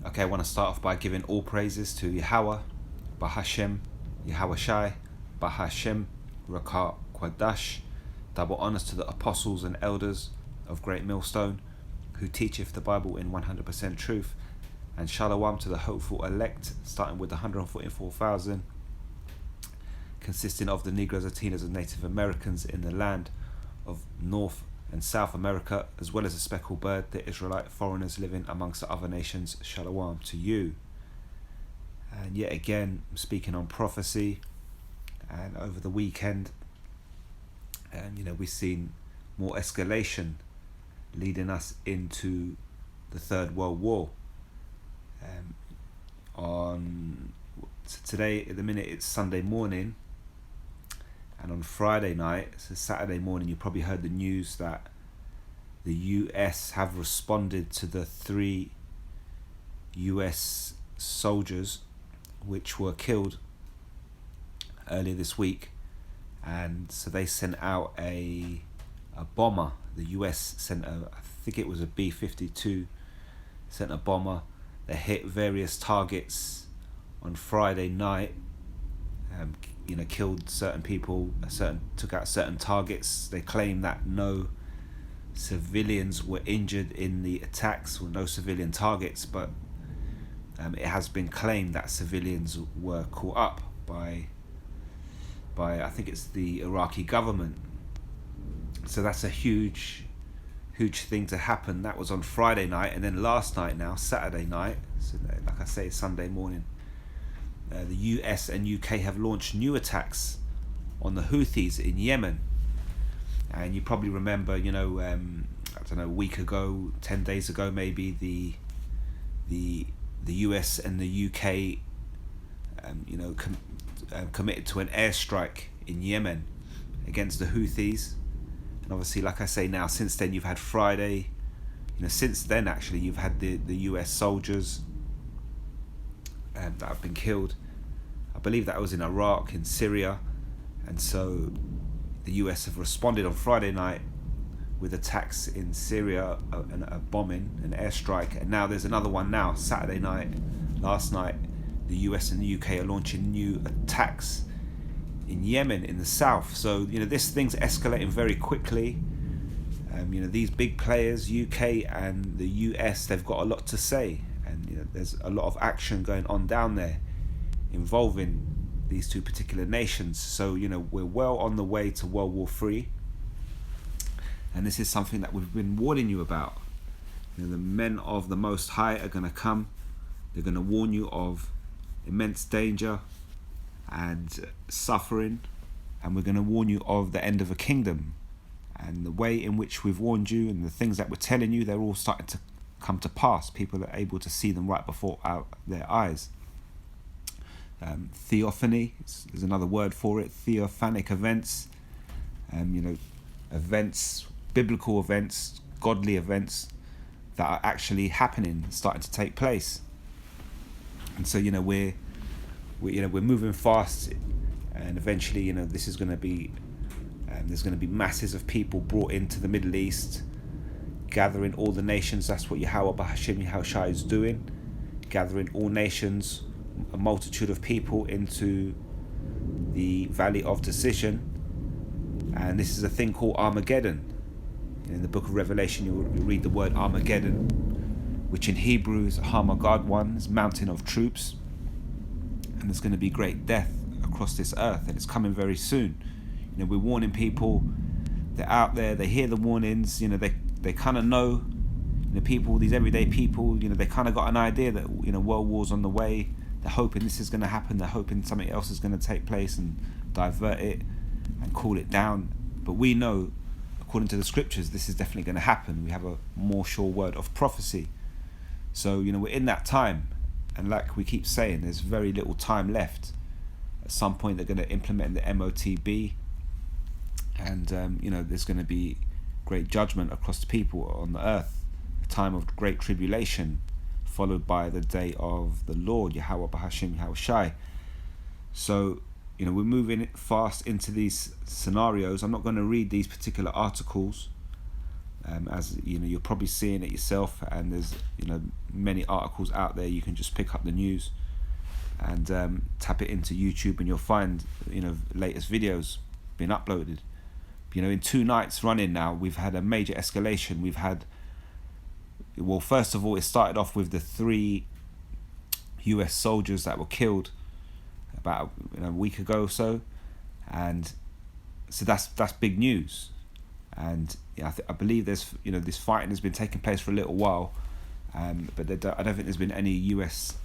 Okay, I want to start off by giving all praises to Yahweh, Bahashem, Yahweh Shai, Bahashem, Rakah Kwadash. Double honors to the apostles and elders of Great Millstone, who teacheth the Bible in 100% truth, and Shalom to the hopeful elect, starting with the 144,000, consisting of the Negroes, Latinos, and Native Americans in the land of North and South America, as well as the speckled bird, the Israelite foreigners living amongst the other nations. Shalom to you. And yet again, I'm speaking on prophecy, and over the weekend, and we've seen more escalation leading us into the Third World War. Today, at the minute, it's Sunday morning, and on Friday night, so Saturday morning, you probably heard the news that the US have responded to the 3 US soldiers which were killed earlier this week. And so they sent out a bomber. The US sent I think it was a B-52, sent a bomber that hit various targets on Friday night. Killed certain people, took out certain targets. They claim that no civilians were injured in the attacks, or no civilian targets, but it has been claimed that civilians were caught up by I think it's the Iraqi government. So that's a huge thing to happen. That was on Friday night, and then last night, now Saturday night, so like I say, Sunday morning, the US and UK have launched new attacks on the Houthis in Yemen. And you probably remember, a week ago, 10 days ago maybe, the US and the UK committed to an airstrike in Yemen against the Houthis. And obviously, like I say, now since then you've had Friday, since then actually you've had the US soldiers that have been killed. I believe that was in Iraq, in Syria, and so the US have responded on Friday night with attacks in Syria, a bombing, an airstrike, and now there's another one now, Saturday night. Last night, the US and the UK are launching new attacks in Yemen, in the south. So, this thing's escalating very quickly. These big players, UK and the US, they've got a lot to say, and there's a lot of action going on down there involving these two particular nations. So we're well on the way to World War III, and this is something that we've been warning you about. The men of the Most High are going to come. They're going to warn you of immense danger and suffering, and we're going to warn you of the end of a kingdom. And the way in which we've warned you and the things that we're telling you, they're all starting to come to pass. People are able to see them right before their eyes. Theophany is another word for it. Theophanic events, events, biblical events, godly events that are actually happening, starting to take place. And so we're moving fast, and eventually this is going to be there's going to be masses of people brought into the Middle East, gathering all the nations. That's what Yahweh Bahashem Yahweh Shai is doing, gathering all nations, a multitude of people into the Valley of Decision. And this is a thing called Armageddon. In the book of Revelation, you'll read the word Armageddon, which in Hebrew is Harmagad, is mountain of troops. And there's going to be great death across this earth, and it's coming very soon. We're warning people. They're out there, they hear the warnings, they kind of know, people, these everyday people, they kind of got an idea that world war's on the way. They're hoping this is going to happen. They're hoping something else is going to take place and divert it and cool it down. But we know, according to the scriptures, this is definitely going to happen. We have a more sure word of prophecy. So, we're in that time. And like we keep saying, there's very little time left. At some point, they're going to implement the MOTB. And, there's going to be great judgment across the people on the earth. A time of great tribulation, followed by the day of the Lord, Yahweh Bahashem Yahweh Shai. So, we're moving fast into these scenarios. I'm not going to read these particular articles, As you know, you're probably seeing it yourself, and there's many articles out there. You can just pick up the news and tap it into YouTube, and you'll find latest videos being uploaded. In 2 nights running now, we've had a major escalation. We've had, well, first of all, it started off with the 3 US soldiers that were killed about a week ago or so, and so that's big news. And I believe there's this fighting has been taking place for a little while, but I don't think there's been any US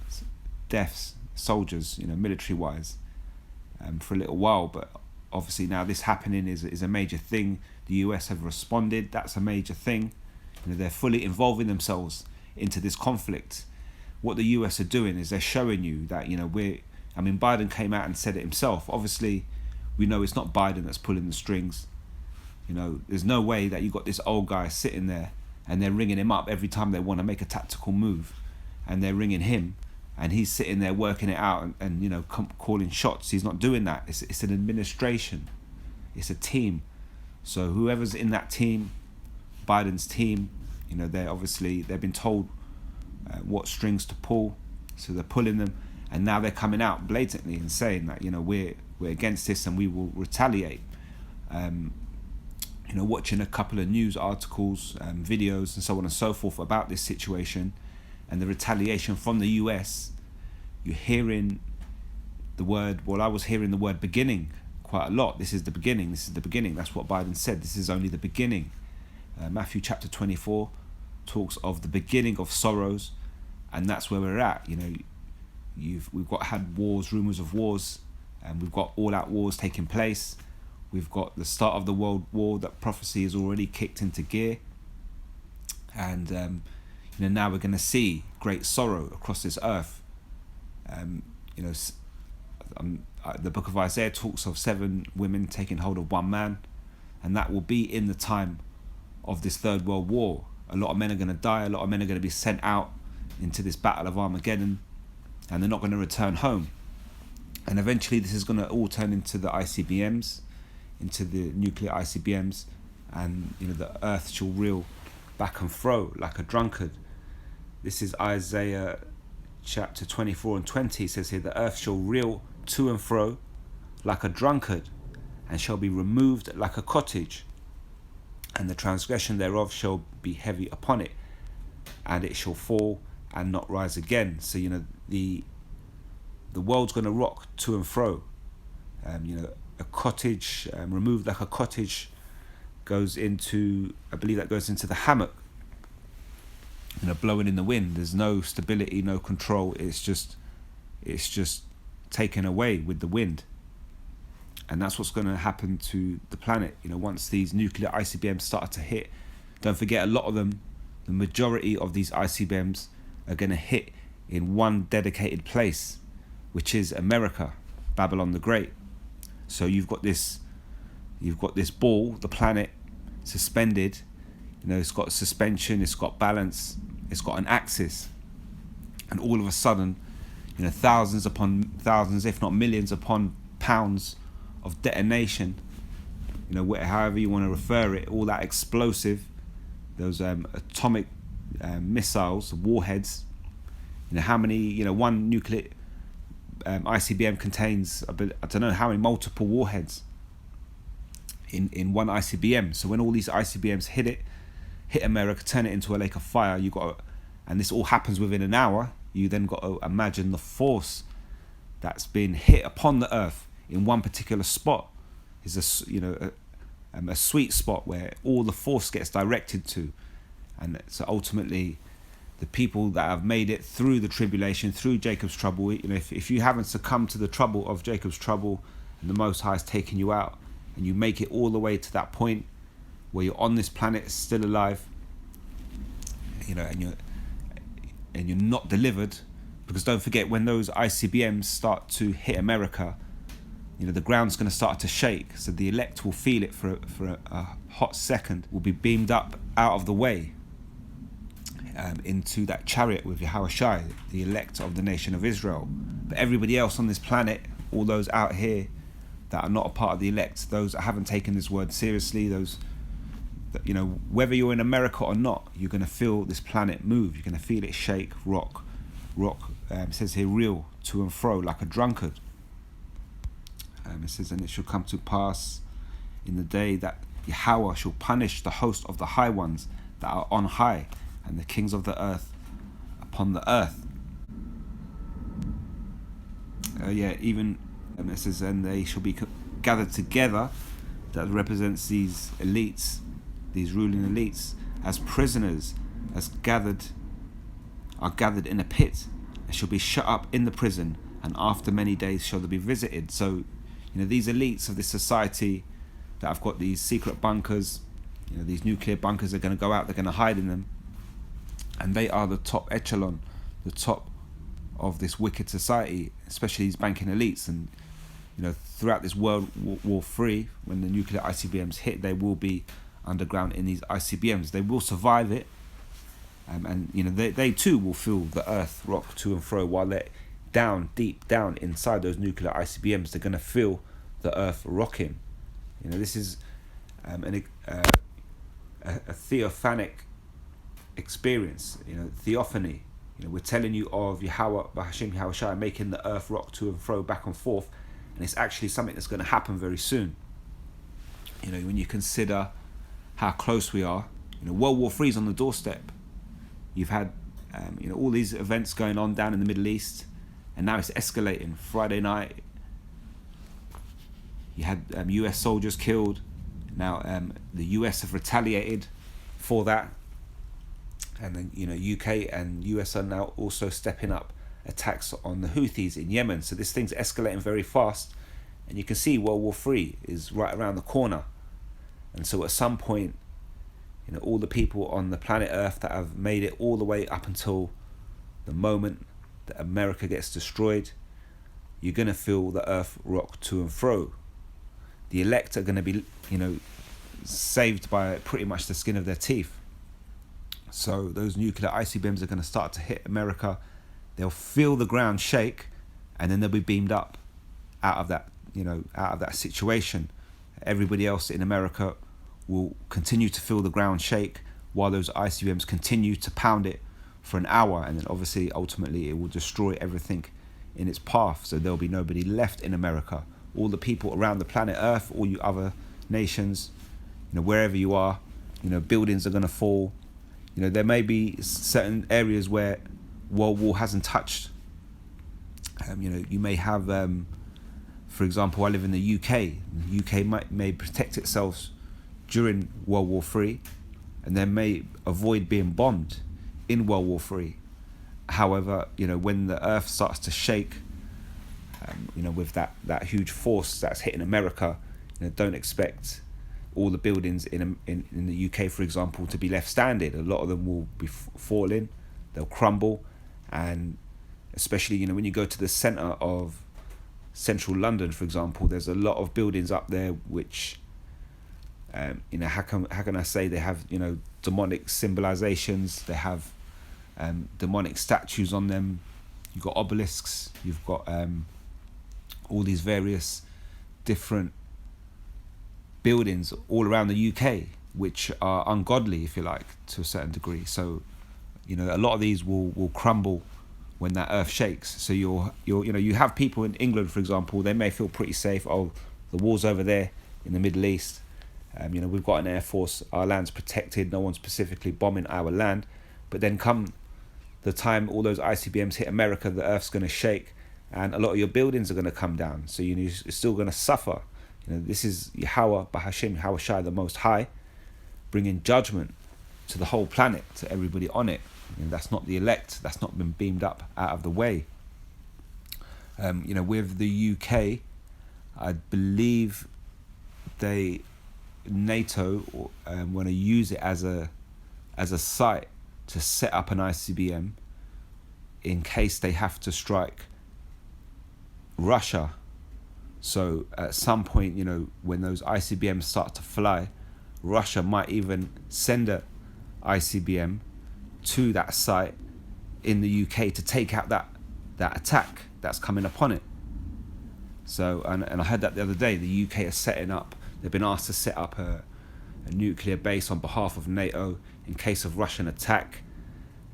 deaths, soldiers, military wise, for a little while. But obviously now this happening is a major thing. The US have responded. That's a major thing. They're fully involving themselves into this conflict. What the US are doing is they're showing you that Biden came out and said it himself. Obviously, we know it's not Biden that's pulling the strings. There's no way that you got this old guy sitting there and they're ringing him up every time they want to make a tactical move, and they're ringing him and he's sitting there working it out and calling shots. He's not doing that. It's an administration. It's a team. So whoever's in that team, Biden's team, they've been told what strings to pull, so they're pulling them, and now they're coming out blatantly and saying that we're against this and we will retaliate. Watching a couple of news articles, videos and so on and so forth about this situation and the retaliation from the US, you're hearing the word, I was hearing the word beginning quite a lot. This is the beginning. That's what Biden said. This is only the beginning. Matthew chapter 24 talks of the beginning of sorrows, and that's where we're at. We've had wars, rumors of wars, and we've got all-out wars taking place. We've got the start of the world war. That prophecy is already kicked into gear, and now we're going to see great sorrow across this earth. The book of Isaiah talks of 7 women taking hold of 1 man, and that will be in the time of this third world war. A lot of men are going to die. A lot of men are going to be sent out into this battle of Armageddon, and they're not going to return home. And eventually this is going to all turn into the ICBMs, into the nuclear ICBMs, and the earth shall reel back and fro like a drunkard. This is Isaiah chapter 24 and 20. It says here, the earth shall reel to and fro like a drunkard, and shall be removed like a cottage, and the transgression thereof shall be heavy upon it, and it shall fall and not rise again. So the world's going to rock to and fro. A cottage, removed like a cottage, goes into, I believe that goes into the hammock, blowing in the wind. There's no stability, no control. It's just taken away with the wind. And that's what's going to happen to the planet. Once these nuclear ICBMs start to hit, don't forget, a lot of them, the majority of these ICBMs are going to hit in one dedicated place, which is America, Babylon the Great. So you've got this ball, the planet, suspended. It's got suspension, it's got balance, it's got an axis, and all of a sudden, thousands upon thousands, if not millions upon pounds of detonation, however you want to refer it, all that explosive, those atomic missiles, warheads. How many? One nuclear ICBM contains, I don't know how many multiple warheads in one ICBM. So when all these ICBMs hit America, turn it into a lake of fire, and this all happens within an hour. You then got to imagine the force that's been hit upon the earth in one particular spot. Is a sweet spot where all the force gets directed to, and so ultimately, the people that have made it through the tribulation, through Jacob's trouble, if you haven't succumbed to the trouble of Jacob's trouble, and the Most High has taken you out, and you make it all the way to that point where you're on this planet still alive, and you're not delivered, because don't forget, when those ICBMs start to hit America, the ground's going to start to shake, so the elect will feel it for a hot second, will be beamed up out of the way, into that chariot with Yahushua, the elect of the nation of Israel. But everybody else on this planet, all those out here that are not a part of the elect, those that haven't taken this word seriously, those that, whether you're in America or not, you're going to feel this planet move. You're going to feel it shake, rock. It says here, reel to and fro like a drunkard. It says, and it shall come to pass in the day that Yahweh shall punish the host of the high ones that are on high, and the kings of the earth upon the earth. Even it says, and they shall be gathered together. That represents these elites, these ruling elites, as prisoners, are gathered in a pit, and shall be shut up in the prison, and after many days shall they be visited. So, these elites of this society that have got these secret bunkers, these nuclear bunkers, are going to go out, they're going to hide in them, and they are the top echelon, the top of this wicked society, especially these banking elites. And throughout this World War III, when the nuclear ICBMs hit, they will be underground in these ICBMs. They will survive it, and they too will feel the earth rock to and fro while they're down, deep down inside those nuclear ICBMs. They're going to feel the earth rocking. This is a theophanic experience. Theophany. We're telling you of Yahweh, Bahashim Yahweh Shai, making the earth rock to and fro, back and forth, and it's actually something that's going to happen very soon. When you consider how close we are, World War III is on the doorstep. You've had, all these events going on down in the Middle East, and now it's escalating. Friday night, you had US soldiers killed. Now the US have retaliated for that. And then, UK and US are now also stepping up attacks on the Houthis in Yemen. So this thing's escalating very fast. And you can see World War III is right around the corner. And so at some point, all the people on the planet Earth that have made it all the way up until the moment that America gets destroyed, you're going to feel the earth rock to and fro. The elect are going to be, saved by pretty much the skin of their teeth. So those nuclear ICBMs are going to start to hit America. They'll feel the ground shake, and then they'll be beamed up out of that situation. Everybody else in America will continue to feel the ground shake while those ICBMs continue to pound it for an hour, and then obviously ultimately it will destroy everything in its path. So there'll be nobody left in America. All the people around the planet Earth, all you other nations, wherever you are, buildings are going to fall. There may be certain areas where World War hasn't touched. You may have, for example, I live in the UK. The UK may protect itself during World War III, and they may avoid being bombed in World War III. However, when the earth starts to shake, with that huge force that's hitting America, don't expect all the buildings in the UK, for example, to be left standing. A lot of them will be falling, they'll crumble, and especially when you go to the centre of central London, for example, there's a lot of buildings up there which, how can I say, they have demonic symbolizations, they have demonic statues on them. You've got obelisks, you've got all these various different buildings all around the UK which are ungodly, if you like, to a certain degree. So a lot of these will crumble when that earth shakes. So you have people in England, for example, they may feel pretty safe. Oh, the war's over there in the Middle East, we've got an air force, our land's protected, no one's specifically bombing our land. But then come the time all those ICBMs hit America, the earth's going to shake, and a lot of your buildings are going to come down. So you're still going to suffer. This is Yahweh, Bahashim, Yahweh Shai, the Most High, bringing judgment to the whole planet, to everybody on it. That's not the elect. That's not been beamed up out of the way. With the UK, I believe NATO want to use it as a site to set up an ICBM in case they have to strike Russia. So at some point, when those ICBMs start to fly, Russia might even send a ICBM to that site in the UK to take out that attack that's coming upon it. So, and I heard that the other day, the UK are setting up, they've been asked to set up a a nuclear base on behalf of NATO in case of Russian attack.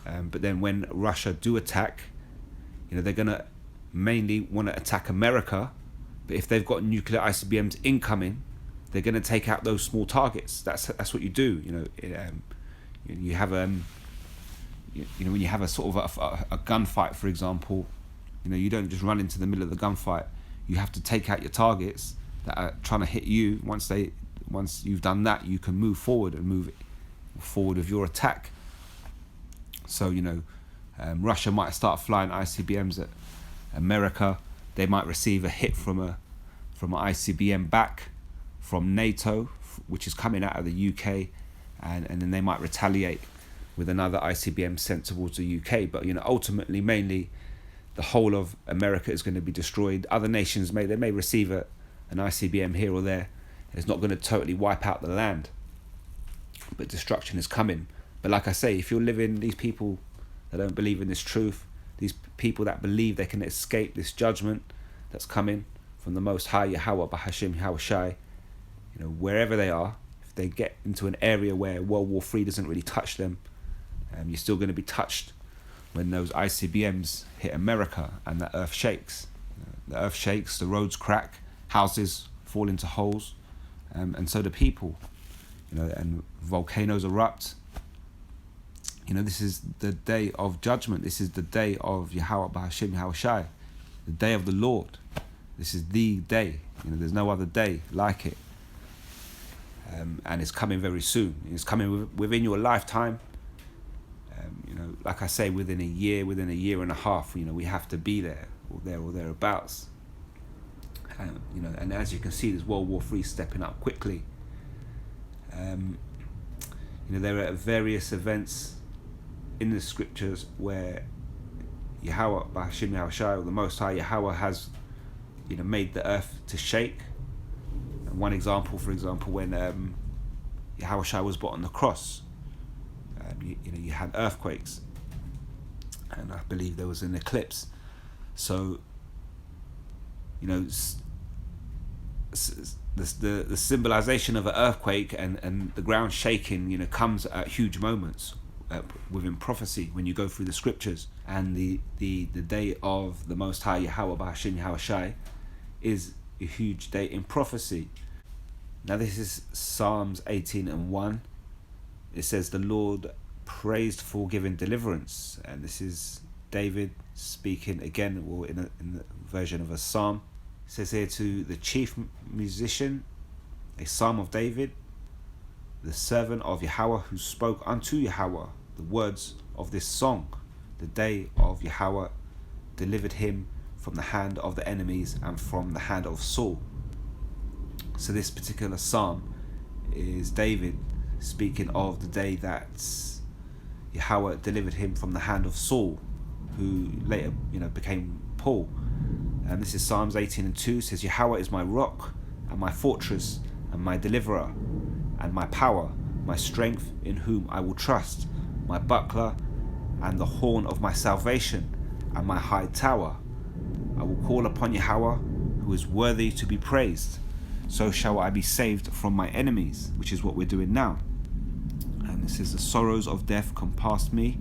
But then when Russia do attack, they're going to mainly want to attack America. But if they've got nuclear ICBMs incoming, they're going to take out those small targets. That's what you do. You have when you have a sort of a gunfight, for example, you don't just run into the middle of the gunfight. You have to take out your targets that are trying to hit you. Once you've done that, you can move forward with your attack. So Russia might start flying ICBMs at America. They might receive a hit from an ICBM back from NATO, which is coming out of the UK, and then they might retaliate with another ICBM sent towards the UK. But ultimately, mainly, the whole of America is going to be destroyed. Other nations may receive an ICBM here or there. It's not going to totally wipe out the land, but destruction is coming. But like I say, if you're living, these people that don't believe in this truth, these people that believe they can escape this judgment that's coming from the Most High, Yahweh, Bahashim, Yahweh Shai, wherever they are, if they get into an area where World War III doesn't really touch them, you're still going to be touched when those ICBMs hit America and the earth shakes. The earth shakes, the roads crack, houses fall into holes, and so do people. And volcanoes erupt. This is the day of judgment. This is the day of Yahweh Bahashim Yahweh Shai, the day of the Lord. This is the day. There's no other day like it. And it's coming very soon. It's coming within your lifetime. Like I say, within a year and a half, we have to be there or thereabouts. And as you can see, there's World War III stepping up quickly. There are various events in the scriptures where Yahweh, Bahashim Yahweh Shai, or the Most High Yahweh, has made the earth to shake. And one example, for example, when Yahweh Shai was put on the cross, you had earthquakes, and I believe there was an eclipse. So the symbolization of an earthquake and the ground shaking, comes at huge moments within prophecy when you go through the scriptures. And the day of the Most High Yahweh Bahashim Yahweh Shai is a huge day in prophecy. Now this is Psalms 18:1. It says, "The Lord praised for giving deliverance," and this is David speaking again, or in the version of a psalm. It says here, to the chief musician, a psalm of David, the servant of Yahweh, who spoke unto Yahweh the words of this song. The day of Yahweh delivered him from the hand of the enemies and from the hand of Saul. So this particular psalm is David speaking of the day that Yahweh delivered him from the hand of Saul, who later became Paul. And this is Psalms 18:2. It says, "Yahweh is my rock and my fortress and my deliverer and my power, my strength in whom I will trust, my buckler and the horn of my salvation and my high tower. I will call upon Yahweh, who is worthy to be praised. So shall I be saved from my enemies," which is what we're doing now. And this is, "The sorrows of death compassed me,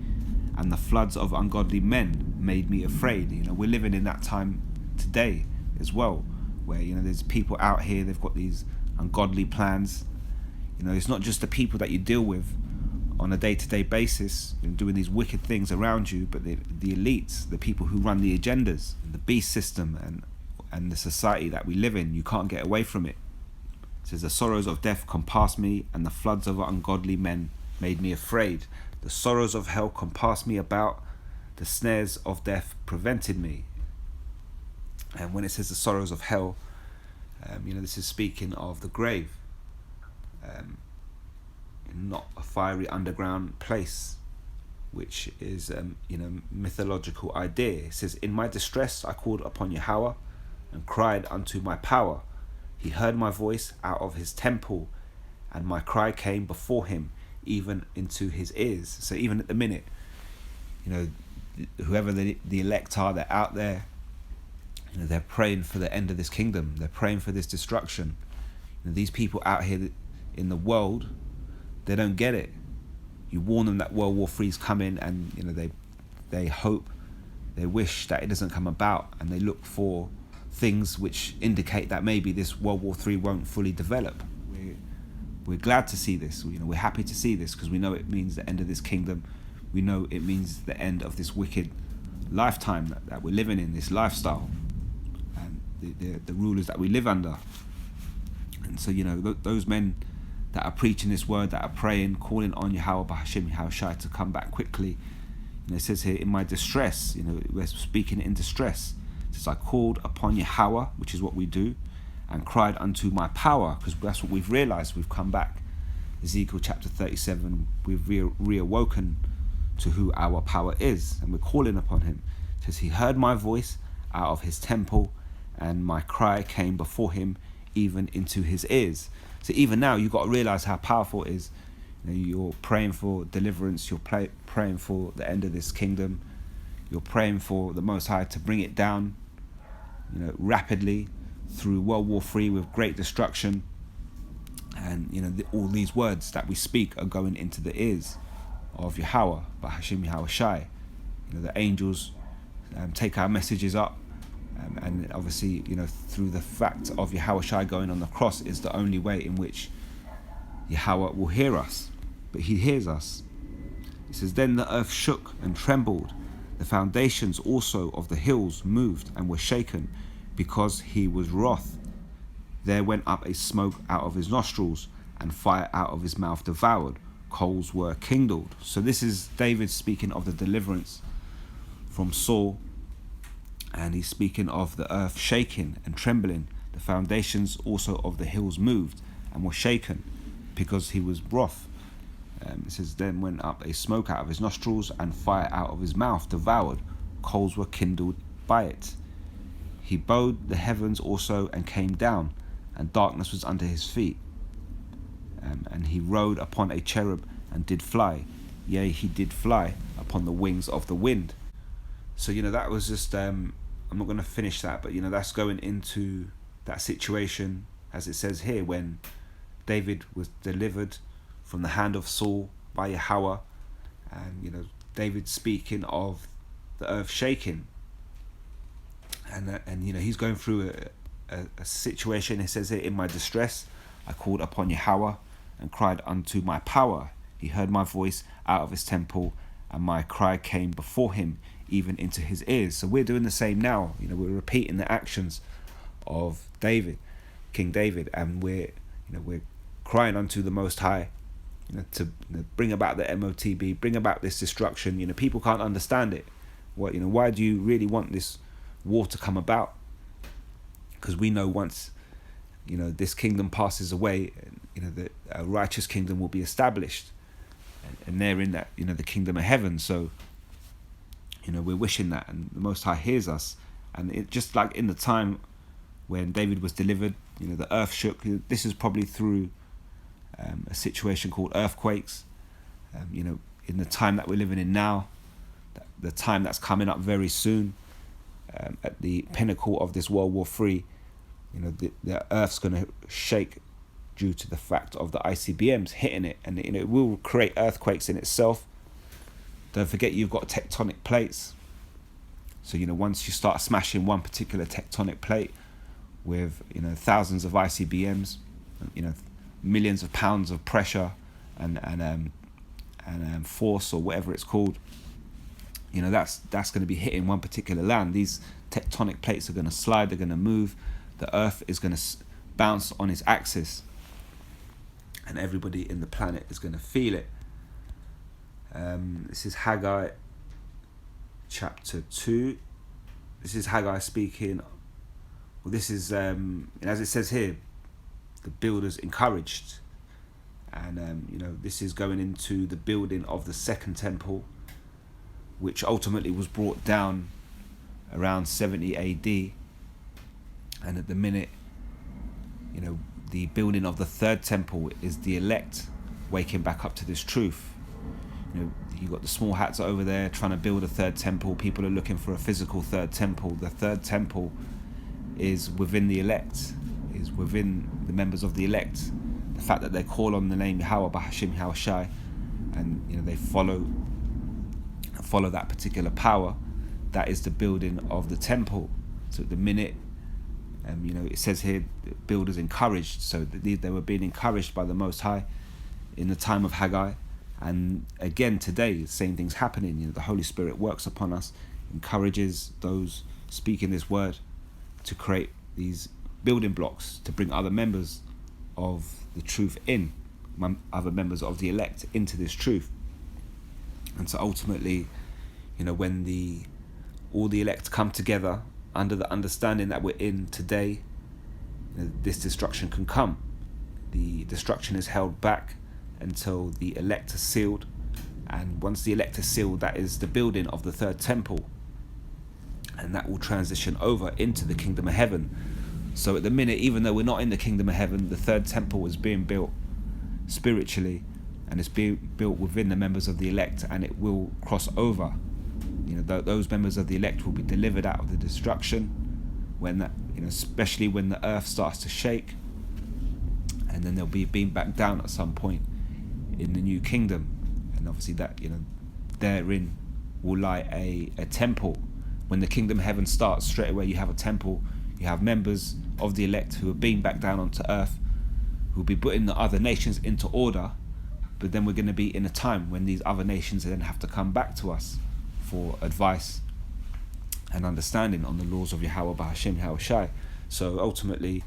and the floods of ungodly men made me afraid." We're living in that time today as well, where there's people out here, they've got these ungodly plans. It's not just the people that you deal with on a day-to-day basis doing these wicked things around you, but the elites, the people who run the agendas, the beast system, and the society that we live in. You can't get away from it. It says, "The sorrows of death compassed me, and the floods of ungodly men made me afraid. The sorrows of hell compassed me about, the snares of death prevented me." And when it says the sorrows of hell, this is speaking of the grave, not a fiery underground place, which is mythological idea. It says, "In my distress I called upon Yahweh and cried unto my power. He heard my voice out of his temple, and my cry came before him, even into his ears." So even at the minute, whoever the elect are, they're out there, they're praying for the end of this kingdom. They're praying for this destruction. These people out here in the world, they don't get it. You warn them that World War III is coming, and they hope, they wish that it doesn't come about, and they look for things which indicate that maybe this World War III won't fully develop. We're glad to see this. We're happy to see this, because we know it means the end of this kingdom. We know it means the end of this wicked lifetime that we're living in, this lifestyle, and the rulers that we live under. And so, those men that are preaching this word, that are praying, calling on Yahweh B'Hashem Yahushai to come back quickly. It says here, in my distress, we're speaking in distress. It says, I called upon Yahweh, which is what we do, and cried unto my power, because that's what we've realized. We've come back. Ezekiel chapter 37, we've reawoken to who our power is, and we're calling upon him. It says, he heard my voice out of his temple, and my cry came before him, even into his ears. So even now, you've got to realize how powerful it is. You're praying for deliverance. You're praying for the end of this kingdom. You're praying for the Most High to bring it down, rapidly through World War III with great destruction. And all these words that we speak are going into the ears of Yahweh, B'Hashem Yahushai. The angels take our messages up. And obviously, through the fact of Yahushai going on the cross is the only way in which Yahweh will hear us. But he hears us. It says, then the earth shook and trembled. The foundations also of the hills moved and were shaken, because he was wroth. There went up a smoke out of his nostrils, and fire out of his mouth devoured. Coals were kindled. So this is David speaking of the deliverance from Saul. And he's speaking of the earth shaking and trembling. The foundations also of the hills moved and were shaken, because he was wroth. It says, then went up a smoke out of his nostrils, and fire out of his mouth devoured. Coals were kindled by it. He bowed the heavens also, and came down, and darkness was under his feet. And he rode upon a cherub, and did fly. Yea, he did fly upon the wings of the wind. So, that was just... I'm not going to finish that, but that's going into that situation, as it says here, when David was delivered from the hand of Saul by Yahweh, and David speaking of the earth shaking, and he's going through a situation. It says here, in my distress I called upon Yahweh and cried unto my power. He heard my voice out of his temple, and my cry came before him, even into his ears. So we're doing the same now. We're repeating the actions of David, King David, and we're crying unto the Most High, to bring about the MOTB, bring about this destruction. People can't understand it. Why do you really want this war to come about? Because we know once, this kingdom passes away, that a righteous kingdom will be established, and they're in that, the kingdom of heaven. So we're wishing that, and the Most High hears us. And it just like in the time when David was delivered, the earth shook. This is probably through a situation called earthquakes. In the time that we're living in now, the time that's coming up very soon, at the pinnacle of this World War III, the earth's going to shake due to the fact of the ICBMs hitting it, and it will create earthquakes in itself. Don't forget, you've got tectonic plates. So, once you start smashing one particular tectonic plate with, thousands of ICBMs, millions of pounds of pressure and force, or whatever it's called, that's going to be hitting one particular land. These tectonic plates are going to slide, they're going to move. The earth is going to bounce on its axis, and everybody in the planet is going to feel it. This is Haggai chapter 2. This is Haggai speaking. Well, this is, as it says here, the builders encouraged. And, this is going into the building of the second temple, which ultimately was brought down around 70 AD. And at the minute, the building of the third temple is the elect waking back up to this truth. You've got the small hats over there trying to build a third temple. People are looking for a physical third temple. The third temple is within the elect, is within the members of the elect. the fact that they call on the name Yahweh Bahashim Yahweh Shai, and they follow that particular power, that is the building of the temple. So at the minute, it says here, builders encouraged, so they were being encouraged by the Most High in the time of Haggai. And again today, the same thing's happening. The Holy Spirit works upon us, encourages those speaking this word to create these building blocks, to bring other members of the truth in, other members of the elect into this truth. And so ultimately, when all the elect come together under the understanding that we're in today, this destruction can come. The destruction is held back until the elect are sealed, and once the elect are sealed, that is the building of the third temple, and that will transition over into the kingdom of heaven. So at the minute, even though we're not in the kingdom of heaven, the third temple is being built spiritually, and it's being built within the members of the elect, and it will cross over. Those members of the elect will be delivered out of the destruction when that, especially when the earth starts to shake, and then they'll be being back down at some point in the new kingdom. And obviously that, therein will lie a temple. When the kingdom of heaven starts, straight away you have a temple. You have members of the elect who are being back down onto earth, who will be putting the other nations into order. But then we're going to be in a time when these other nations then have to come back to us for advice and understanding on the laws of Yahweh Bahashim Yahweh Shai. So ultimately,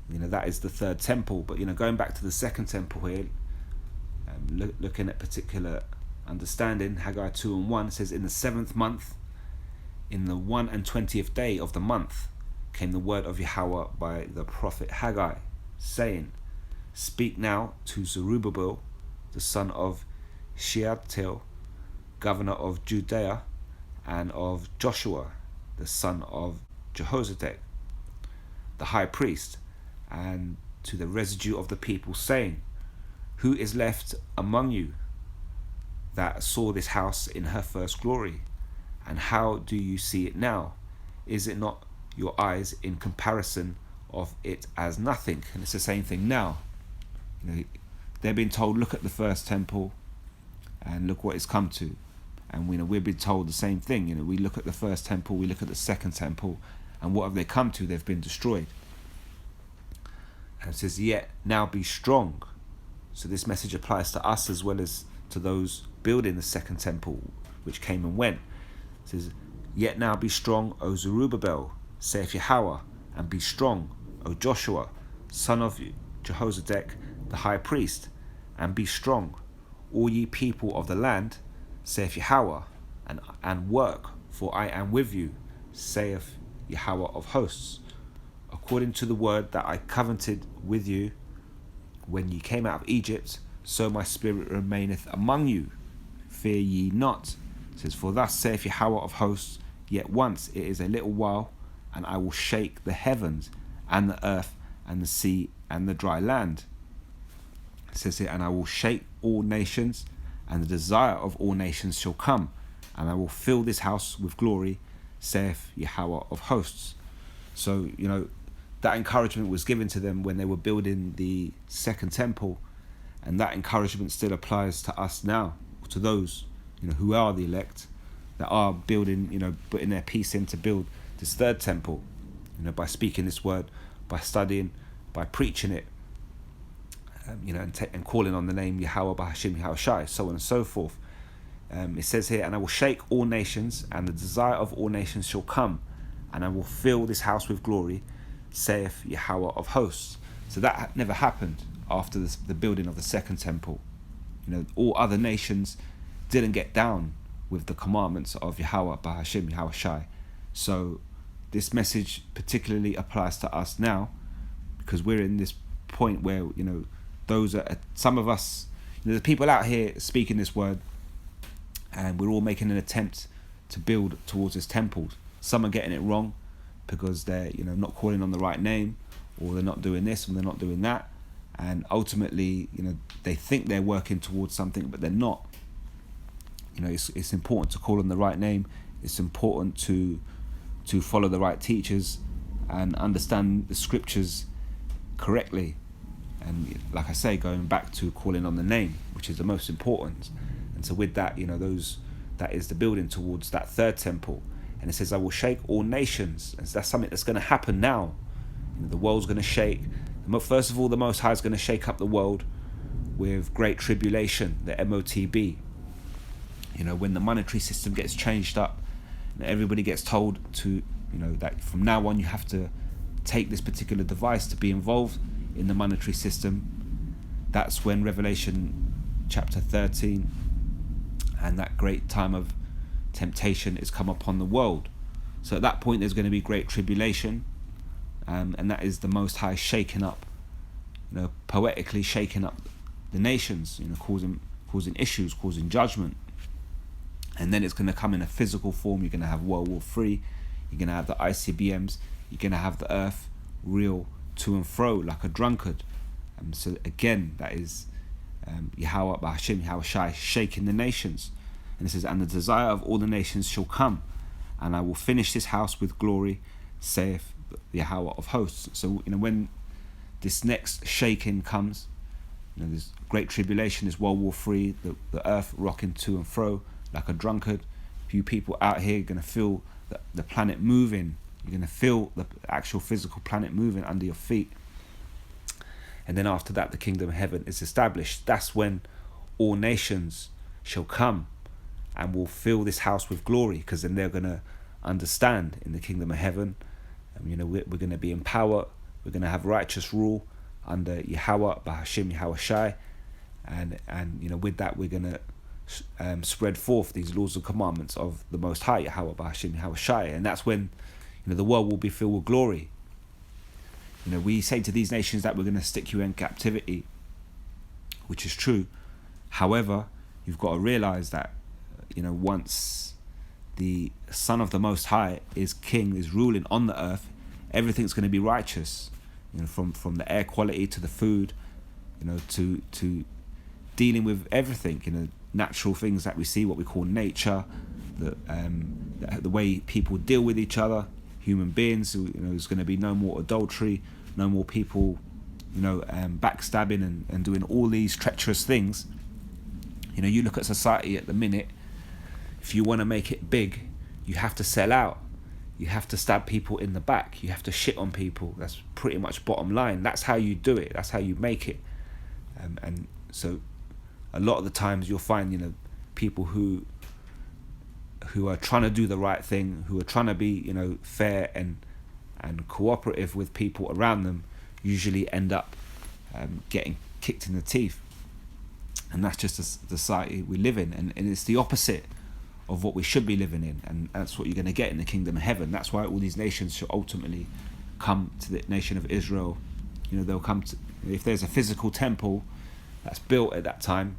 that is the third temple. But going back to the second temple here, looking at particular understanding, Haggai 2:1 says, in the 7th month, in the 21st day of the month, came the word of Yahweh by the prophet Haggai, saying, speak now to Zerubbabel, the son of Shealtiel, governor of Judea, and of Joshua, the son of Jehozadak, the high priest, and to the residue of the people, saying, who is left among you that saw this house in her first glory? And how do you see it now? Is it not your eyes in comparison of it as nothing? And it's the same thing now. They're being told, look at the first temple and look what it's come to. And we've been told the same thing. We look at the first temple, we look at the second temple, and what have they come to? They've been destroyed. And it says, yet now be strong. So this message applies to us as well as to those building the second temple, which came and went. It says, yet now be strong, O Zerubbabel, saith Yahweh, and be strong, O Joshua, son of Jehozadak, the high priest, and be strong, all ye people of the land, saith Yahweh, and work, for I am with you, saith Yahweh of hosts, according to the word that I covenanted with you when ye came out of Egypt, so my spirit remaineth among you. Fear ye not. It says, for thus saith Yahweh of hosts, yet once it is a little while, and I will shake the heavens, and the earth, and the sea, and the dry land. It says here, and I will shake all nations, and the desire of all nations shall come, and I will fill this house with glory, saith Yahweh of hosts. So, that encouragement was given to them when they were building the second temple, and that encouragement still applies to us now, to those who are the elect, that are building, putting their piece in to build this third temple, by speaking this word, by studying, by preaching it, and calling on the name Yahweh Bahashim Yahweh Shai, so on and so forth. It says here, and I will shake all nations, and the desire of all nations shall come, and I will fill this house with glory, saith Yahweh of hosts. So that never happened after the building of the second temple. All other nations didn't get down with the commandments of Yahweh Bahashim Yahweh Shai. So this message particularly applies to us now, because we're in this point where those are some of us. There's people out here speaking this word, and we're all making an attempt to build towards this temple. Some are getting it wrong because they're not calling on the right name, or they're not doing this and they're not doing that, and ultimately they think they're working towards something, but they're not. It's important to call on the right name. It's important to follow the right teachers and understand the scriptures correctly. And like I say, going back to calling on the name, which is the most important. And so with that, that is the building towards that third temple. And it says, I will shake all nations. And so that's something that's going to happen now. The world's going to shake. First of all, the Most High is going to shake up the world with great tribulation, the MOTB. When the monetary system gets changed up, and everybody gets told to, that from now on you have to take this particular device to be involved in the monetary system. That's when Revelation chapter 13 and that great time of temptation is come upon the world. So at that point there's going to be great tribulation, and that is the Most High shaking up, poetically shaking up the nations, causing issues, causing judgment. And then it's going to come in a physical form. You're going to have World War III, you're going to have the ICBMs, you're going to have the earth reel to and fro like a drunkard. So again, that is Yahweh B'Hashem, Yahweh Shai, shaking the nations. And it says, and the desire of all the nations shall come, and I will finish this house with glory, saith Yahweh of hosts. So when this next shaking comes, this great tribulation, is World War III, the earth rocking to and fro like a drunkard. You people out here are going to feel the planet moving. You're going to feel the actual physical planet moving under your feet. And then after that, the kingdom of heaven is established. That's when all nations shall come and will fill this house with glory, because then they're going to understand in the kingdom of heaven, we're going to be in power. We're going to have righteous rule under Yahweh B'Hashem, Yahweh Shai, and with that we're going to spread forth these laws and commandments of the Most High, Yahweh B'Hashem, Yahweh Shai. And that's when the world will be filled with glory. We say to these nations that we're going to stick you in captivity, which is true. However, you've got to realize that once the Son of the Most High is king, is ruling on the earth, everything's going to be righteous. From the air quality to the food, to dealing with everything, natural things that we see, what we call nature, the way people deal with each other, human beings. There's going to be no more adultery, no more people, backstabbing and doing all these treacherous things. You look at society at the minute. If you want to make it big, you have to sell out. You have to stab people in the back. You have to shit on people. That's pretty much bottom line. That's how you do it. That's how you make it. And so a lot of the times you'll find, people who are trying to do the right thing, who are trying to be, fair and cooperative with people around them, usually end up getting kicked in the teeth. And that's just the society we live in. And it's the opposite of what we should be living in, and that's what you're going to get in the kingdom of heaven. That's why all these nations shall ultimately come to the nation of Israel. They'll come to, if there's a physical temple that's built at that time,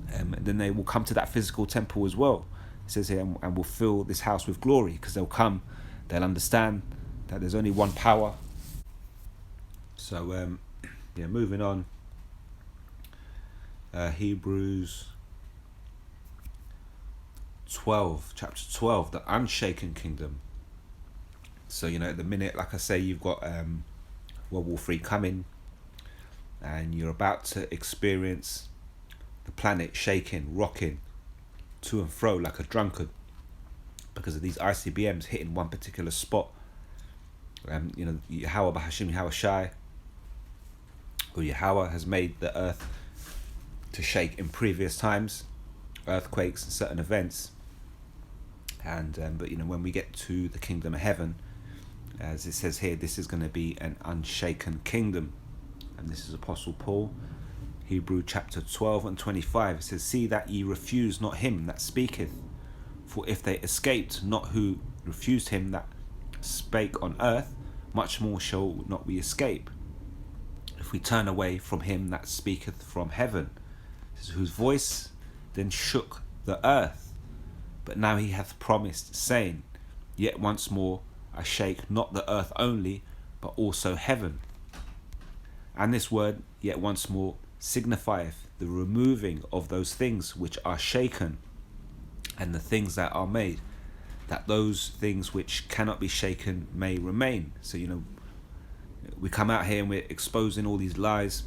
then they will come to that physical temple as well. It says here, and will fill this house with glory, because they'll understand that there's only one power. So moving on, Hebrews 12, chapter 12, the unshaken kingdom. So at the minute, like I say, you've got World War III coming, and you're about to experience the planet shaking, rocking to and fro like a drunkard because of these ICBMs hitting one particular spot. Yahweh B'Hashem, Yahweh Shai, or Yahweh has made the earth to shake in previous times, earthquakes and certain events. But when we get to the kingdom of heaven, as it says here, this is going to be an unshaken kingdom. And this is Apostle Paul, Hebrew chapter 12 and 25. It says, see that ye refuse not him that speaketh, for if they escaped not who refused him that spake on earth, much more shall not we escape, if we turn away from him that speaketh from heaven. It says, whose voice then shook the earth. But now he hath promised, saying, yet once more I shake not the earth only, but also heaven. And this word, yet once more, signifieth the removing of those things which are shaken, and the things that are made, that those things which cannot be shaken may remain. So, We come out here and we're exposing all these lies,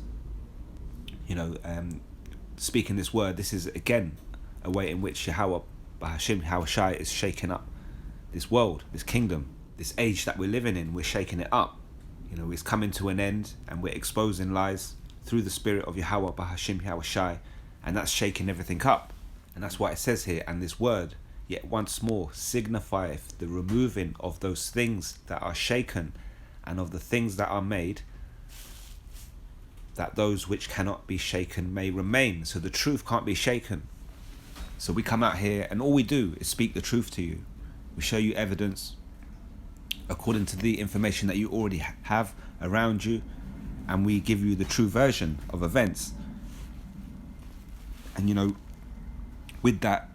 speaking this word. This is again a way in which Yahweh Bahashim Hawashai is shaking up this world, this kingdom, this age that we're living in. We're shaking it up. It's coming to an end, and we're exposing lies through the spirit of Yahweh Bahashim Hawashai, and that's shaking everything up. And that's why it says here, and this word, yet once more, signifieth the removing of those things that are shaken, and of the things that are made, that those which cannot be shaken may remain. So the truth can't be shaken. So we come out here and all we do is speak the truth to you. We show you evidence according to the information that you already have around you, and we give you the true version of events. And with that,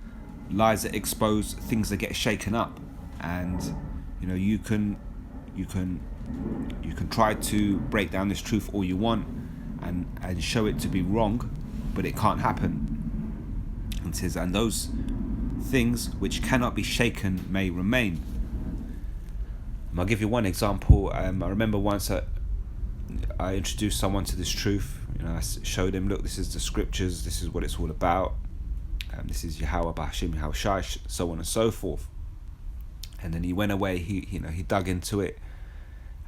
lies that expose, things that get shaken up, and you can try to break down this truth all you want and show it to be wrong, but it can't happen. It says, and those things which cannot be shaken may remain. I'll give you one example. I remember once I introduced someone to this truth. I showed him, look, this is the scriptures, this is what it's all about. This is Yahweh Bahashim Hawashai, so on and so forth. And then he went away. He dug into it,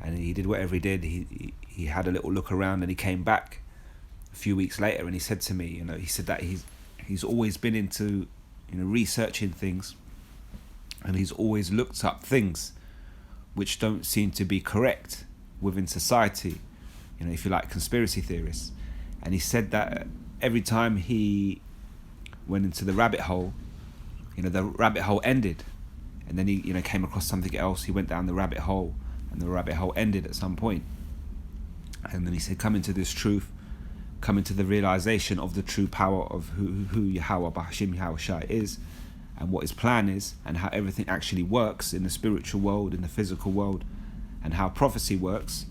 and he did whatever he did. He had a little look around, and he came back a few weeks later, and he said to me, he said that he's always been into researching things, and he's always looked up things which don't seem to be correct within society. If you like, conspiracy theorists. And he said that every time he went into the rabbit hole, the rabbit hole ended, and then he came across something else. He went down the rabbit hole, and the rabbit hole ended at some point. And then he said, come into this truth, come into the realization of the true power of who Yahweh Bahashim Hawashai is, and what his plan is, and how everything actually works in the spiritual world, in the physical world, and how prophecy works.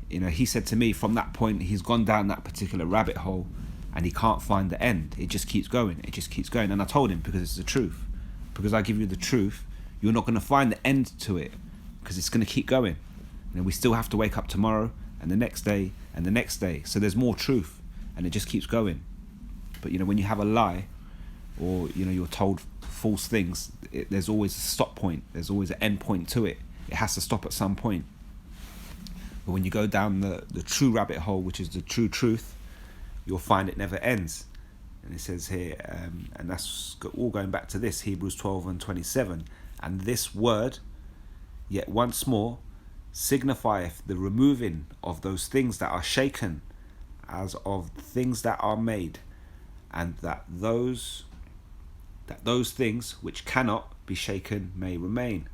He said to me, from that point he's gone down that particular rabbit hole, and he can't find the end. It just keeps going. And I told him, because it's the truth, because I give you the truth, you're not going to find the end to it, because it's going to keep going. We still have to wake up tomorrow, and the next day, and the next day. So there's more truth, and it just keeps going. But when you have a lie, or you're told false things, there's always a stop point. There's always an end point to it. It has to stop at some point. But when you go down the true rabbit hole, which is the true truth, you'll find it never ends. And it says here, and that's all going back to this, Hebrews 12:27, and this word, yet once more, signifieth the removing of those things that are shaken, as of things that are made, and that those things which cannot be shaken may remain.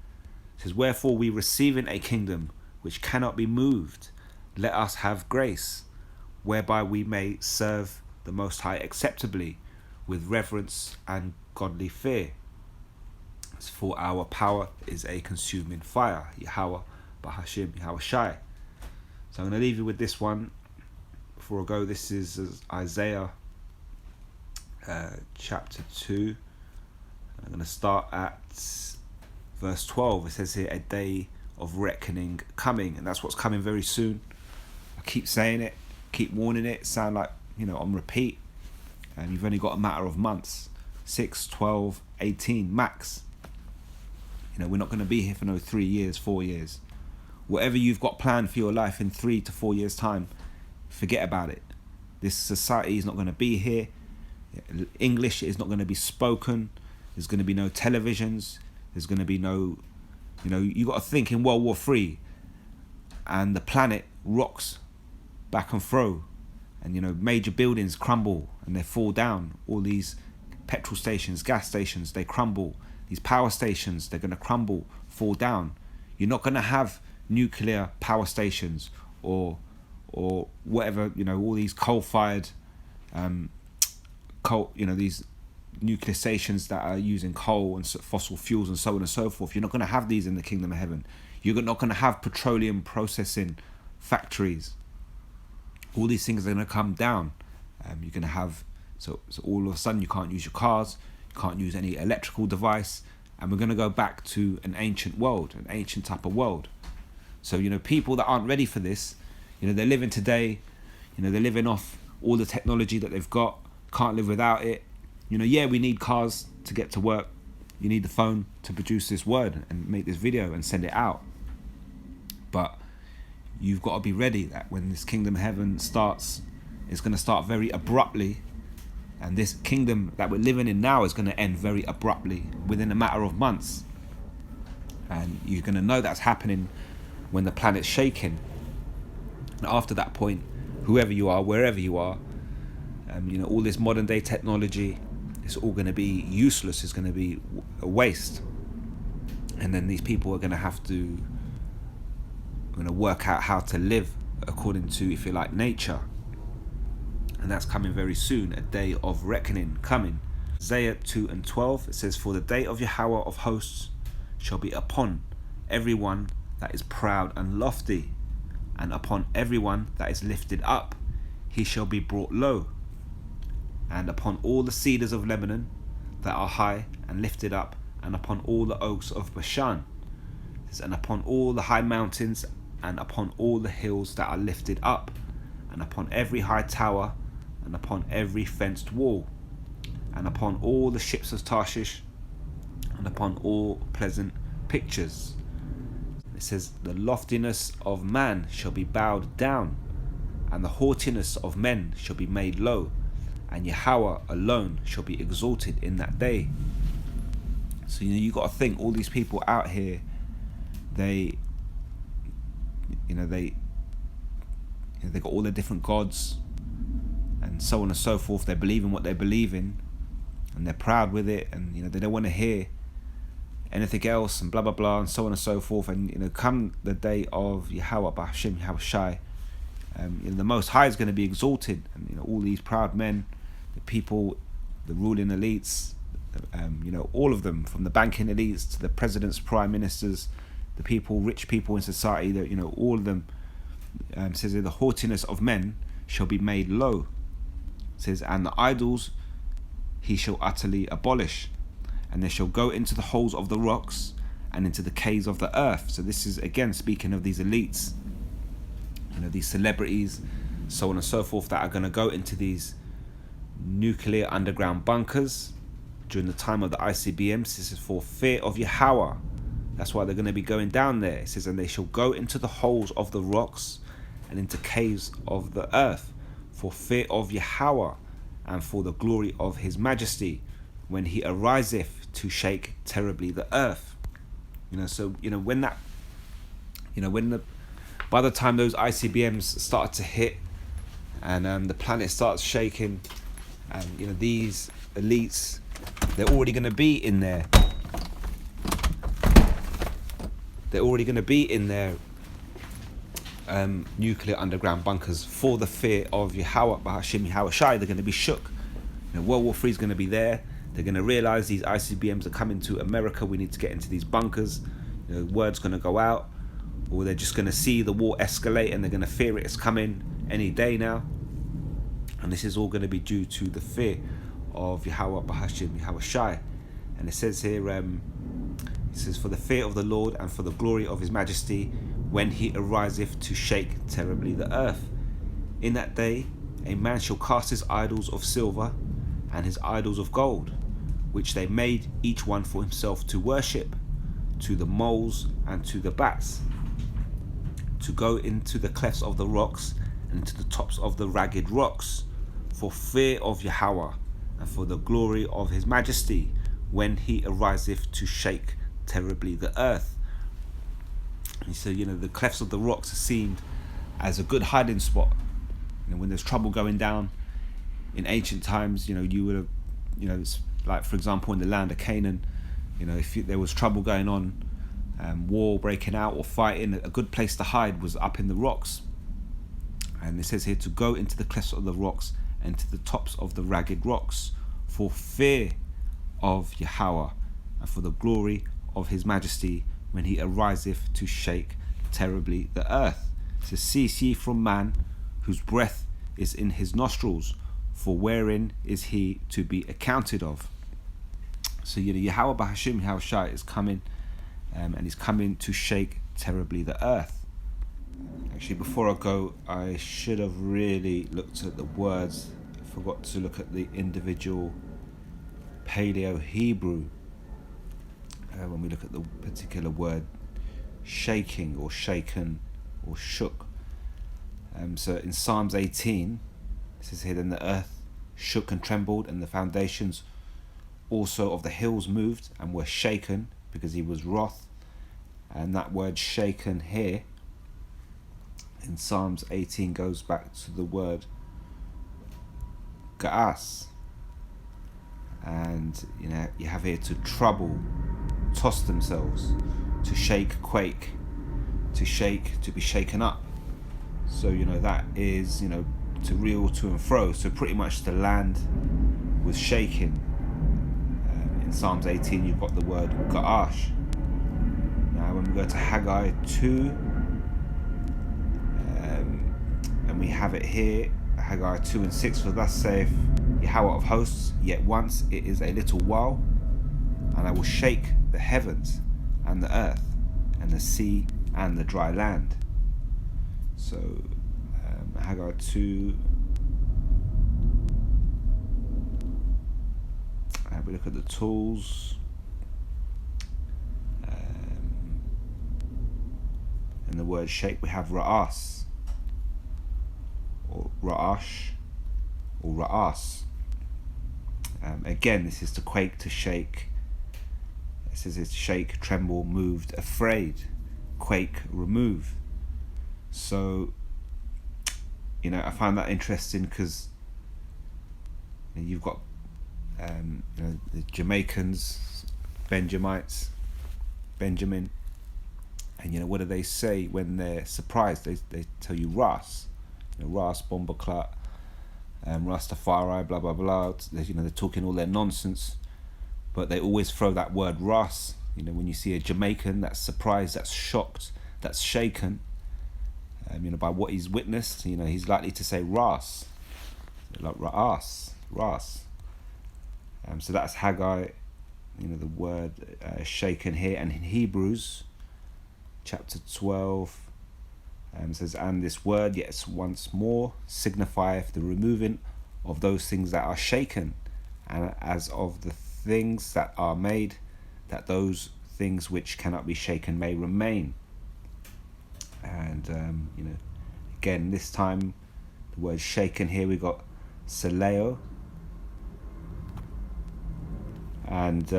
It says, wherefore we receiving a kingdom which cannot be moved, let us have grace, whereby we may serve the Most High acceptably, with reverence and godly fear. As for our power is a consuming fire, Yahweh Bahashim Hawashai. So I'm going to leave you with this one before I go. This is Isaiah chapter 2. I'm going to start at verse 12. It says here, a day of reckoning coming, and that's what's coming very soon. I keep saying it, keep warning it, sound like on repeat, and you've only got a matter of months, 6, 12, 18 max. We're not going to be here for no 3 years, 4 years. Whatever you've got planned for your life in 3 to 4 years time, forget about it. This society is not going to be here. English is not going to be spoken. There's going to be no televisions. There's going to be no, you got to think, in World War III, and the planet rocks back and fro, and major buildings crumble and they fall down. All these petrol stations, gas stations, they crumble. These power stations, they're going to crumble, fall down. You're not going to have nuclear power stations or whatever, all these coal-fired these nuclear stations that are using coal and fossil fuels and so on and so forth. You're not going to have these in the kingdom of heaven. You're not going to have petroleum processing factories. All these things are going to come down. You're going to have, so all of a sudden you can't use your cars, you can't use any electrical device, and we're going to go back to an ancient world, an ancient type of world. So, people that aren't ready for this, they're living today, they're living off all the technology that they've got, can't live without it. Yeah, we need cars to get to work. You need the phone to produce this word and make this video and send it out. But you've got to be ready that when this kingdom of heaven starts, it's going to start very abruptly. And this kingdom that we're living in now is going to end very abruptly within a matter of months. And you're going to know that's happening when the planet's shaking. And after that point, whoever you are, wherever you are, all this modern day technology, it's all going to be useless. It's going to be a waste. And then these people are going to have to work out how to live according to, if you like, nature. And that's coming very soon, a day of reckoning coming. Isaiah 2:12, it says, "For the day of Yahweh of hosts shall be upon everyone that is proud and lofty, and upon everyone that is lifted up he shall be brought low, and upon all the cedars of Lebanon that are high and lifted up, and upon all the oaks of Bashan, and upon all the high mountains, and upon all the hills that are lifted up, and upon every high tower, and upon every fenced wall, and upon all the ships of Tarshish, and upon all pleasant pictures." It says, "The loftiness of man shall be bowed down, and the haughtiness of men shall be made low, and Yahweh alone shall be exalted in that day." So you got to think, all these people out here, they got all their different gods and so on and so forth. They believe in what they believe in, and they're proud with it, and they don't want to hear anything else, and blah blah blah, and so on and so forth. And come the day of Yahweh B'Hashem Yahweh Shai, the Most High is going to be exalted, and all these proud men, the people, the ruling elites, all of them, from the banking elites to the presidents, prime ministers, the people, rich people in society, all of them, says the haughtiness of men shall be made low. It says, "And the idols he shall utterly abolish, and they shall go into the holes of the rocks and into the caves of the earth." So this is again speaking of these elites, these celebrities, so on and so forth, that are going to go into these nuclear underground bunkers during the time of the ICBMs. This is for fear of Yahweh. That's why they're going to be going down there. It says, "And they shall go into the holes of the rocks and into caves of the earth for fear of Yahweh and for the glory of his majesty when he ariseth to shake terribly the earth." So when that, by the time those ICBMs start to hit and the planet starts shaking, and these elites, they're already going to be in there. They're already going to be in their nuclear underground bunkers for the fear of Yahweh B'Hashem Yahweh Shai. They're going to be shook. World War III is going to be there. They're going to realize these ICBMs are coming to America. We need to get into these bunkers. Word's going to go out, or they're just going to see the war escalate and they're going to fear it's coming any day now. And this is all going to be due to the fear of Yahweh B'Hashem Yahweh Shai. And it says here, it says, "For the fear of the Lord and for the glory of his majesty when he ariseth to shake terribly the earth. In that day a man shall cast his idols of silver and his idols of gold, which they made each one for himself to worship, to the moles and to the bats, to go into the clefts of the rocks and into the tops of the ragged rocks, for fear of Yahweh and for the glory of his majesty when he ariseth to shake terribly the earth." And so the clefts of the rocks are seen as a good hiding spot. When there's trouble going down in ancient times, you would have, it's like, for example, in the land of Canaan, if there was trouble going on, war breaking out or fighting, a good place to hide was up in the rocks. And it says here, "To go into the clefts of the rocks and to the tops of the ragged rocks, for fear of Yahweh and for the glory of his majesty when he ariseth to shake terribly the earth. To cease ye from man, whose breath is in his nostrils, for wherein is he to be accounted of." So Yahweh B'Hashem Yahweh Shai is coming, and he's coming to shake terribly the earth. Actually, before I go, I should have really looked at the words. I forgot to look at the individual Paleo-Hebrew when we look at the particular word shaking or shaken or shook. So in Psalms 18, it says here, then the earth shook and trembled, and the foundations also of the hills moved and were shaken, because he was wroth. And that word shaken here in Psalms 18 goes back to the word ga'as. And you have here to trouble, toss themselves, to shake, quake, to shake, to be shaken up. So that is to reel to and fro. So pretty much the land was shaking. In Psalms 18 you've got the word ga'ash. Now when we go to Haggai 2, and we have it here, Haggai 2 and 6, for thus saith Yahweh of hosts, yet once it is a little while, and I will shake the heavens and the earth and the sea and the dry land. So Haggai 2, we look at the tools, and the word shake, we have ra'as, or ra'ash, or ra'as. Again, this is to quake, to shake. It says it's shake, tremble, moved, afraid, quake, remove. So I find that interesting because you've got the Jamaicans, Benjamites, Benjamin, and what do they say when they're surprised? They tell you Ras, Ras, Bombaclat, Rastafari, blah blah blah. They're talking all their nonsense, but they always throw that word Ras. When you see a Jamaican that's surprised, that's shocked, that's shaken, by what he's witnessed, he's likely to say Ras, like Ras. So that's Haggai, the word shaken here. And in Hebrews chapter 12, says, and this word, yes, once more, signifieth the removing of those things that are shaken, and as of the things that are made, that those things which cannot be shaken may remain. And again, this time the word shaken here, we got Saleo, and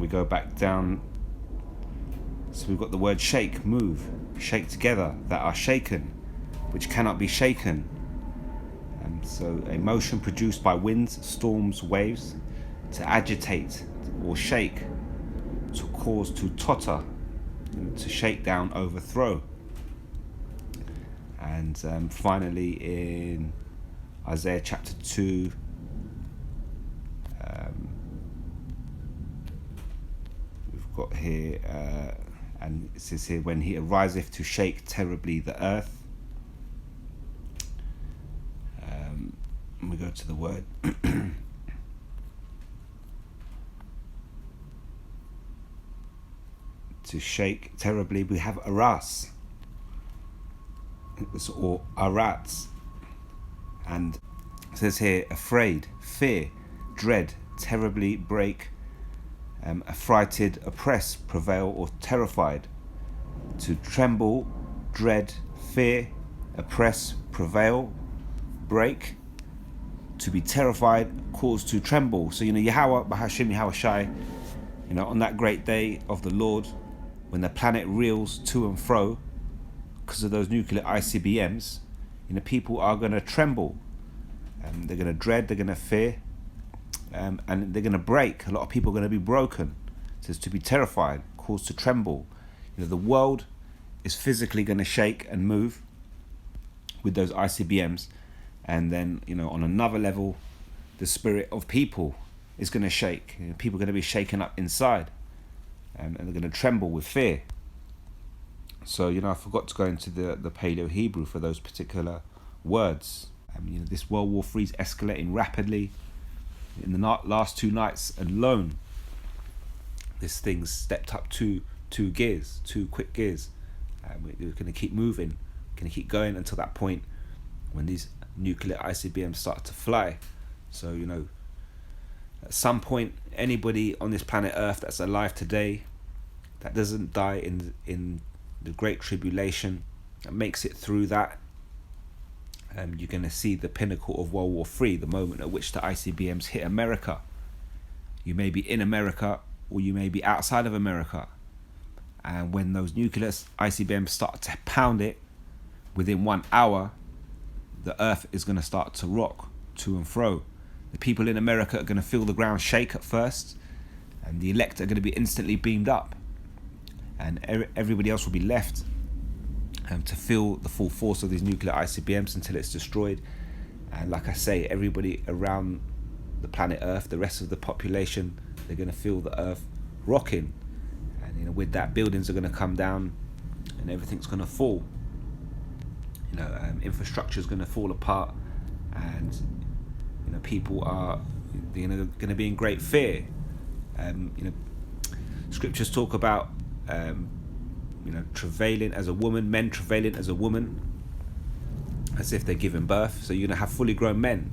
we go back down. So we've got the word shake, move, shake together, that are shaken, which cannot be shaken. So a motion produced by winds, storms, waves, to agitate or shake, to cause to totter, to shake down, overthrow. And finally in Isaiah chapter 2, we've got here, and it says here, when he ariseth to shake terribly the earth. And we go to the word to shake terribly, we have aras, or arats, and it says here afraid, fear, dread, terribly break, affrighted, oppress, prevail, or terrified. To tremble, dread, fear, oppress, prevail, break. To be terrified, cause to tremble. So Yahweh Bahashim Yahweh Shai, on that great day of the Lord, when the planet reels to and fro because of those nuclear ICBMs, people are going to tremble, they're going to dread, they're going to fear, and they're going to break. A lot of people are going to be broken. It says to be terrified, cause to tremble. The world is physically going to shake and move with those ICBMs, and then on another level, the spirit of people is going to shake. People are going to be shaken up inside, and they're going to tremble with fear. So I forgot to go into the Paleo-Hebrew for those particular words. This World War III is escalating rapidly. In the last 2 nights alone, this thing's stepped up two quick gears. We're going to keep moving, going to keep going until that point when these nuclear ICBMs start to fly. So, you know, at some point, anybody on this planet Earth that's alive today, that doesn't die in the Great Tribulation, that makes it through that, you're going to see the pinnacle of World War III, the moment at which the ICBMs hit America. You may be in America or you may be outside of America. And when those nuclear ICBMs start to pound it, within 1 hour, the earth is going to start to rock to and fro. The people in America are going to feel the ground shake at first, and the elect are going to be instantly beamed up. And everybody else will be left to feel the full force of these nuclear ICBMs until it's destroyed. And like I say, everybody around the planet Earth, the rest of the population, they're going to feel the earth rocking. And, you know, with that, buildings are going to come down and everything's going to fall. You know, infrastructure is going to fall apart, and, you know, people are, you know, going to be in great fear. You know, scriptures talk about, you know, travailing as a woman, men travailing as a woman, as if they're giving birth. So you're going to have fully grown men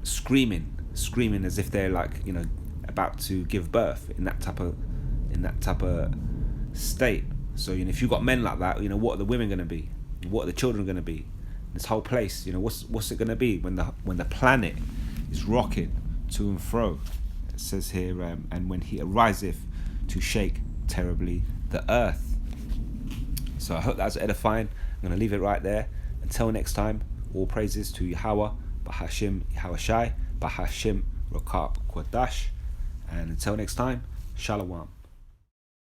screaming as if they're, like, you know, about to give birth in that type of state. So, you know, if you've got men like that, you know, what are the women going to be? What are the children going to be? This whole place, you know, what's it going to be when the planet is rocking to and fro? It says here, and when he ariseth to shake terribly the earth. So I hope that's edifying. I'm going to leave it right there. Until next time, all praises to Yahweh, Bahashim Yahweh Shai, Bahashim Rakab Kwadash. And until next time, Shalom.